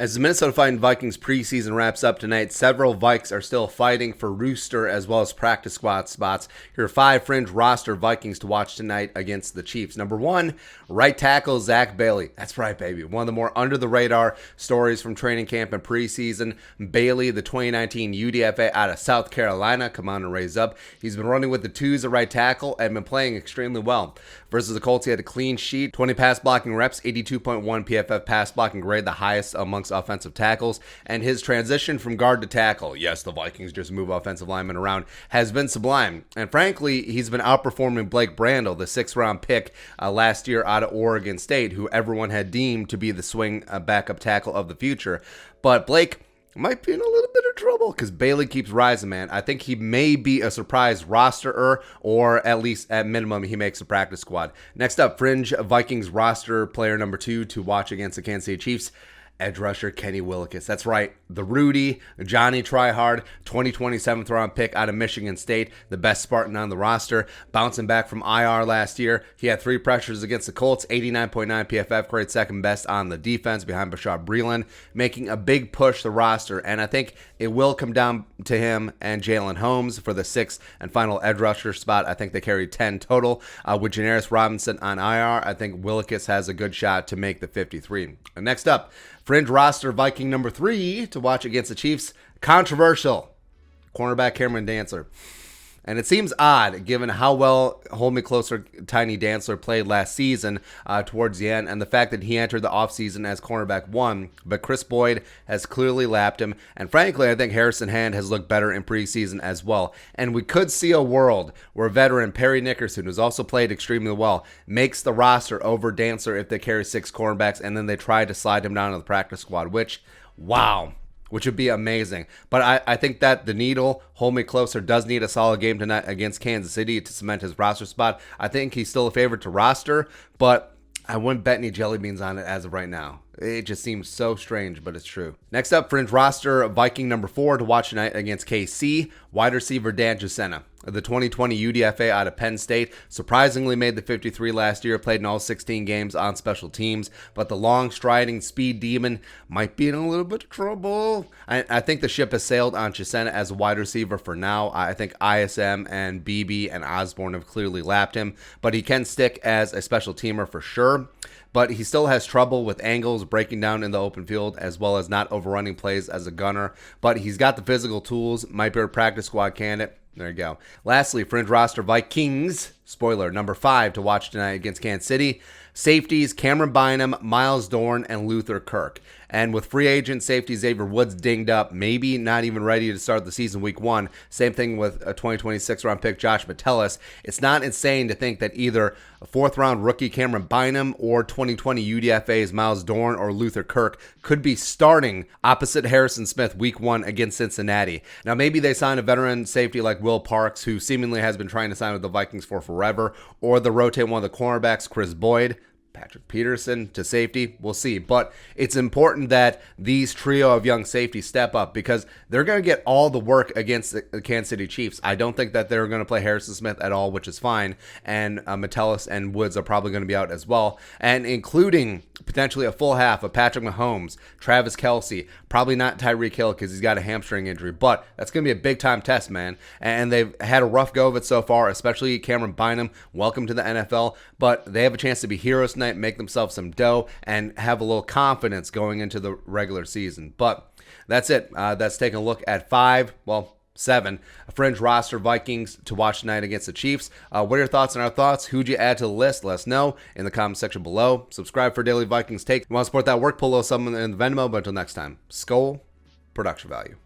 As the Minnesota Vikings preseason wraps up tonight, several Vikes are still fighting for rooster as well as practice squad spots. Here are 5 fringe roster Vikings to watch tonight against the Chiefs. Number 1, right tackle Zach Bailey. That's right, baby. One of the more under-the-radar stories from training camp and preseason. Bailey, the 2019 UDFA out of South Carolina, come on and raise up. He's been running with the twos at right tackle and been playing extremely well. Versus the Colts, he had a clean sheet, 20 pass blocking reps, 82.1 PFF pass blocking grade, the highest amongst offensive tackles, and his transition from guard to tackle, yes, the Vikings just move offensive linemen around, has been sublime. And frankly, he's been outperforming Blake Brandel, the 6th-round pick last year out of Oregon State, who everyone had deemed to be the swing backup tackle of the future. But Blake might be in a little bit of trouble because Bailey keeps rising, man. I think he may be a surprise rosterer, or at least at minimum, he makes a practice squad. Next up, fringe Vikings roster player number 2 to watch against the Kansas City Chiefs. Edge rusher Kenny Willis. That's right, the Rudy, Johnny Tryhard, 2020 7th-round pick out of Michigan State, the best Spartan on the roster, bouncing back from IR last year. He had 3 pressures against the Colts, 89.9 PFF grade, second best on the defense behind Bashar Breeland, making a big push the roster, and I think it will come down to him and Jalen Holmes for the 6th and final edge rusher spot. I think they carry 10 total. With Janaris Robinson on IR, I think Willis has a good shot to make the 53. And next up, fringe roster Viking number 3 to watch against the Chiefs. Controversial. Cornerback Cameron Dantzler. And it seems odd given how well Hold Me Closer Tiny Dantzler played last season towards the end, and the fact that he entered the offseason as cornerback 1, but Chris Boyd has clearly lapped him, and frankly, I think Harrison Hand has looked better in preseason as well. And we could see a world where veteran Perry Nickerson, who's also played extremely well, makes the roster over Dantzler if they carry 6 cornerbacks, and then they try to slide him down to the practice squad, which would be amazing. But I think that the needle, Hold Me Closer, does need a solid game tonight against Kansas City to cement his roster spot. I think he's still a favorite to roster, but I wouldn't bet any jelly beans on it as of right now. It just seems so strange, but it's true. Next up, fringe roster Viking number 4 to watch tonight against KC, wide receiver Dan Jacena. The 2020 UDFA out of Penn State surprisingly made the 53 last year, played in all 16 games on special teams, but the long striding speed demon might be in a little bit of trouble. I think the ship has sailed on Jacena as a wide receiver for now. I think ISM and BB and Osborne have clearly lapped him, but he can stick as a special teamer for sure. But he still has trouble with angles, breaking down in the open field, as well as not overrunning plays as a gunner. But he's got the physical tools, might be a practice squad candidate. There you go. Lastly, fringe roster Vikings, spoiler, number 5 to watch tonight against Kansas City. Safeties Cameron Bynum, Miles Dorn, and Luther Kirk. And with free agent safety Xavier Woods dinged up, maybe not even ready to start the season week 1. Same thing with a 2026 round pick Josh Metellus. It's not insane to think that either a 4th-round rookie Cameron Bynum or 2020 UDFA's Miles Dorn or Luther Kirk could be starting opposite Harrison Smith week 1 against Cincinnati. Now, maybe they sign a veteran safety like Will Parks, who seemingly has been trying to sign with the Vikings for forever, or they rotate one of the cornerbacks, Chris Boyd, Patrick Peterson to safety. We'll see. But it's important that these trio of young safeties step up because they're going to get all the work against the Kansas City Chiefs. I don't think that they're going to play Harrison Smith at all, which is fine. And Metellus and Woods are probably going to be out as well. And including potentially a full half of Patrick Mahomes, Travis Kelce, probably not Tyreek Hill because he's got a hamstring injury. But that's going to be a big-time test, man. And they've had a rough go of it so far, especially Cameron Bynum. Welcome to the NFL. But they have a chance to be heroes tonight, make themselves some dough, and have a little confidence going into the regular season. But that's it. That's taking a look at 7 fringe roster Vikings to watch tonight against the Chiefs. What are your thoughts on our thoughts? Who'd you add to the list? Let us know in the comment section below. Subscribe for Daily Vikings Take. If you want to support that work, pull a little something in the Venmo. But until next time, Skol, production value.